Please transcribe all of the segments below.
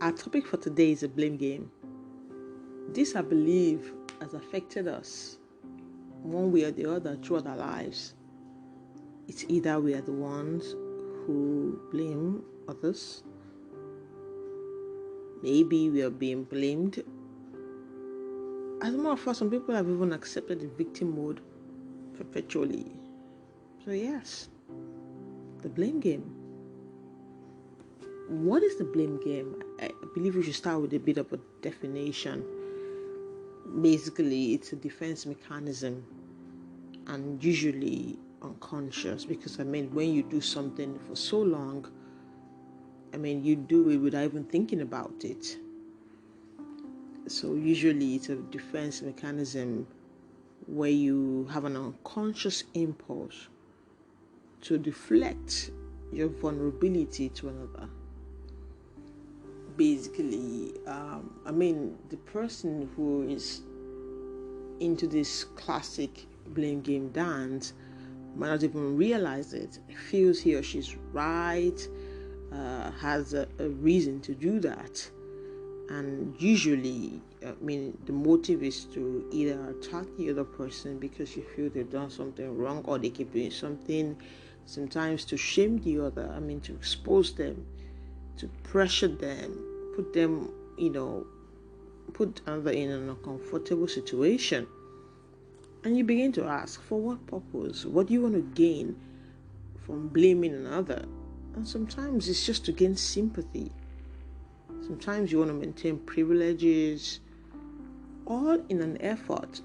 Our topic for today is a blame game. This, I believe, has affected us one way or the other throughout our lives. It's either we are the ones who blame others, maybe we are being blamed. As a matter of fact, some people have even accepted the victim mode perpetually. So yes, the blame game. What is the blame game? I believe we should start with a bit of a definition. Basically, it's a defense mechanism and usually unconscious because, when you do something for so long, you do it without even thinking about it. So usually it's a defense mechanism where you have an unconscious impulse to deflect your vulnerability to another. Basically, the person who is into this classic blame game dance might not even realize it, feels he or she's right, has a reason to do that. And usually, the motive is to either attack the other person because you feel they've done something wrong or they keep doing something, sometimes to shame the other, to expose them, to pressure them, put them, put another in an uncomfortable situation. And you begin to ask, for what purpose? What do you want to gain from blaming another? And sometimes it's just to gain sympathy. Sometimes you want to maintain privileges, all in an effort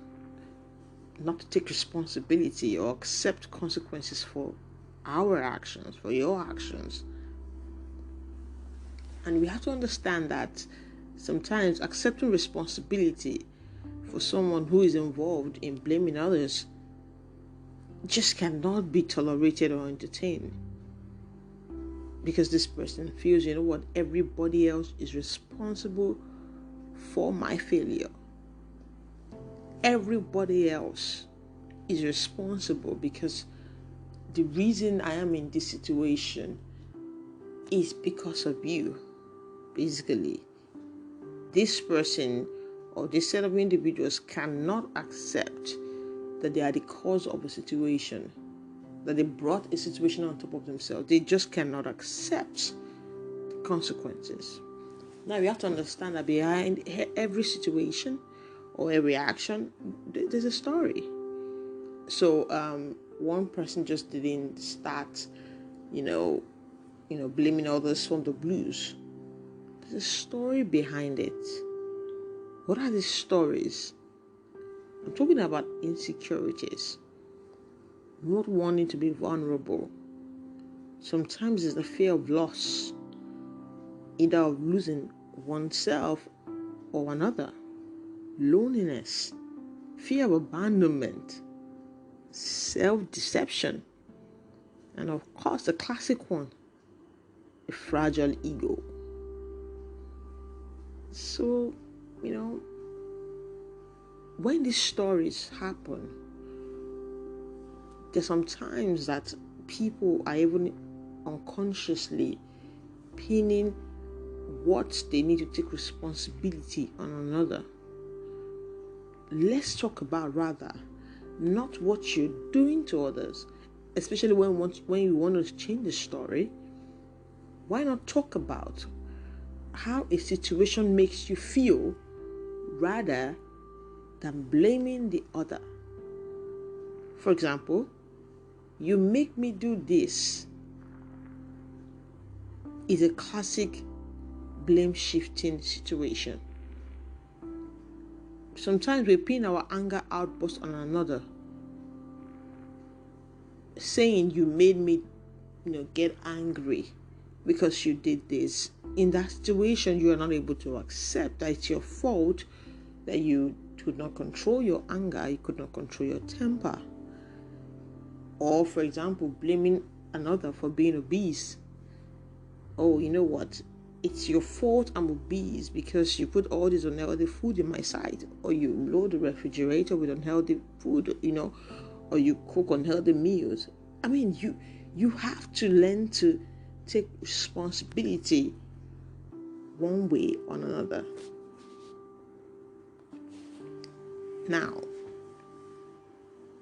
not to take responsibility or accept consequences for our actions, for your actions. And we have to understand that sometimes accepting responsibility for someone who is involved in blaming others just cannot be tolerated or entertained. Because this person feels, everybody else is responsible for my failure. Everybody else is responsible because the reason I am in this situation is because of you. Basically, this person or this set of individuals cannot accept that they are the cause of a situation, that they brought a situation on top of themselves. They just cannot accept the consequences. Now, we have to understand that behind every situation or every action, there's a story. So, one person just didn't start, blaming others from the blues. There's a story behind it. What are these stories? I'm talking about insecurities, not wanting to be vulnerable. Sometimes it's the fear of loss, either of losing oneself or another, loneliness, fear of abandonment, self-deception, and of course the classic one, a fragile ego. So, when these stories happen, there's sometimes that people are even unconsciously pinning what they need to take responsibility on another. Let's talk about rather not what you're doing to others, especially when you want to change the story. Why not talk about how a situation makes you feel rather than blaming the other? For example, you make me do this is a classic blame shifting situation. Sometimes we pin our anger outburst on another, saying you made me get angry because you did this. In that situation, you are not able to accept that it's your fault, that you could not control your anger, you could not control your temper. Or, for example, blaming another for being obese. Oh, you know what? It's your fault I'm obese because you put all this unhealthy food in my sight, or you load the refrigerator with unhealthy food, or you cook unhealthy meals. You have to learn to take responsibility one way or another. Now,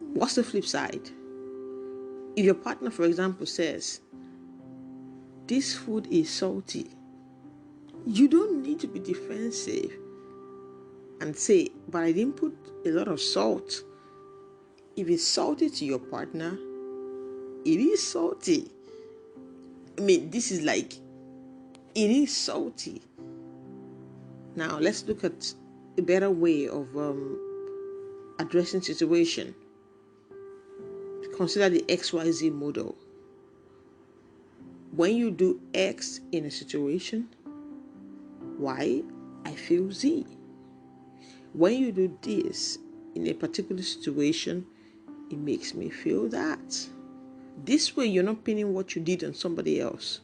what's the flip side? If your partner, for example, says, this food is salty, you don't need to be defensive and say, but I didn't put a lot of salt. If it's salty to your partner, it is salty. I mean, this is like, it is salty. Now, let's look at a better way of addressing situation. Consider the XYZ model. When you do X in a situation, Y, I feel Z. When you do this in a particular situation, it makes me feel that. This way, you're not pinning what you did on somebody else.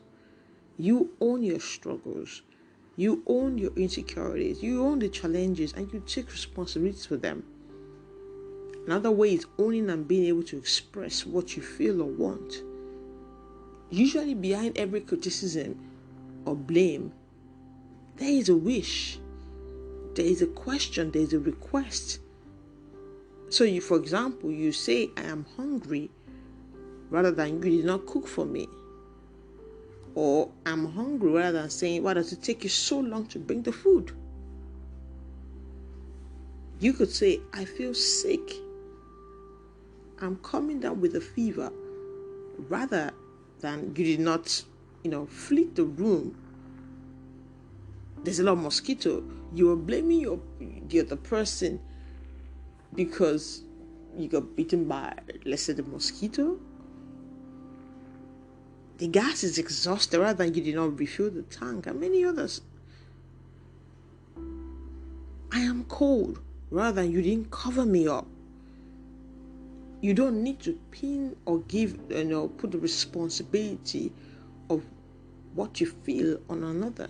You own your struggles. You own your insecurities. You own the challenges, and you take responsibility for them. Another way is owning and being able to express what you feel or want. Usually behind every criticism or blame, there is a wish, there is a question, there is a request. So you, for example, you say, I am hungry, rather than you did not cook for me. Or I'm hungry, rather than saying, why does it take you so long to bring the food? You could say, I feel sick. I'm coming down with a fever, rather than you did not, flee the room. There's a lot of mosquito. You are blaming the other person because you got bitten by, let's say, the mosquito. The gas is exhausted, rather than you did not refill the tank, and many others. I am cold, rather than you didn't cover me up. You don't need to pin or put the responsibility of what you feel on another.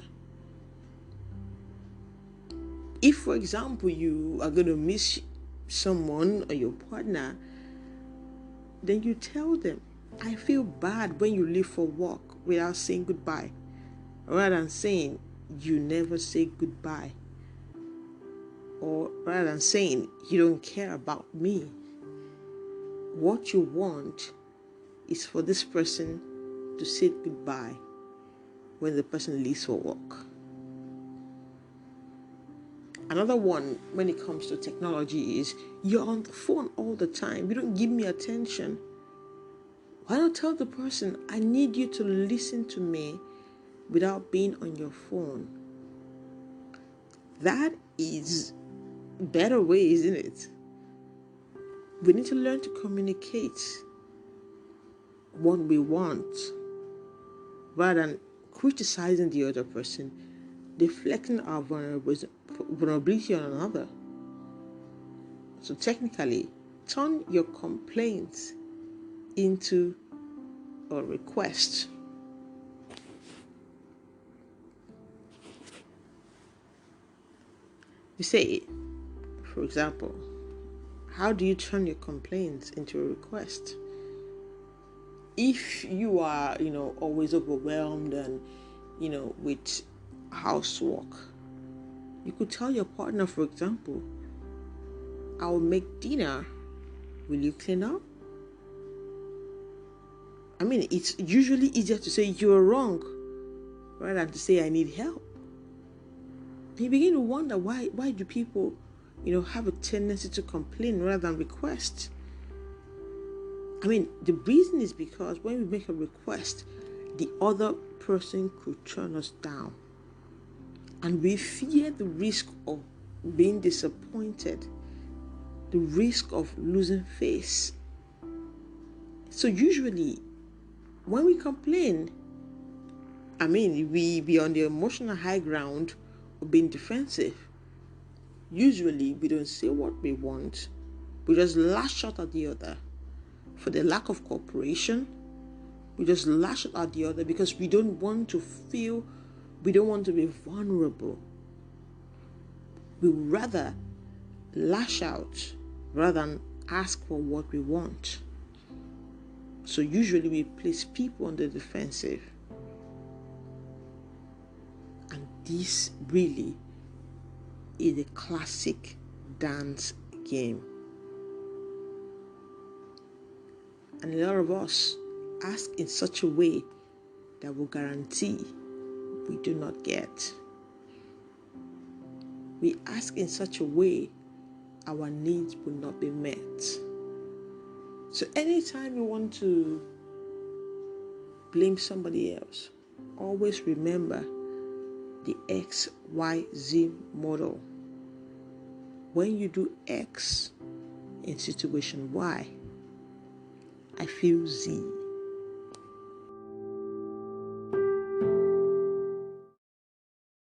If, for example, you are going to miss someone or your partner, then you tell them, I feel bad when you leave for work without saying goodbye, rather than saying you never say goodbye, or rather than saying you don't care about me. What you want is for this person to say goodbye when the person leaves for work. Another one, when it comes to technology, is you're on the phone all the time. You don't give me attention. Why not tell the person, I need you to listen to me without being on your phone? That is a better way, isn't it? We need to learn to communicate what we want rather than criticizing the other person, deflecting our vulnerability on another. So technically, turn your complaints into a request. You say, for example, how do you turn your complaints into a request? If you are, always overwhelmed and, with housework, you could tell your partner, for example, I'll make dinner. Will you clean up? I mean, it's usually easier to say you're wrong rather than to say I need help. And you begin to wonder why do people, have a tendency to complain rather than request. I mean, the reason is because when we make a request, the other person could turn us down. And we fear the risk of being disappointed, the risk of losing face. So usually, when we complain, we be on the emotional high ground of being defensive. Usually, we don't say what we want. We just lash out at the other. For the lack of cooperation, we just lash out at the other because we don't want to be vulnerable. We would rather lash out rather than ask for what we want. So usually we place people on the defensive. And this really is a classic dance game. And a lot of us ask in such a way that will guarantee we do not get. We ask in such a way our needs will not be met. So anytime you want to blame somebody else, always remember the XYZ model. When you do X in situation Y, I feel Z.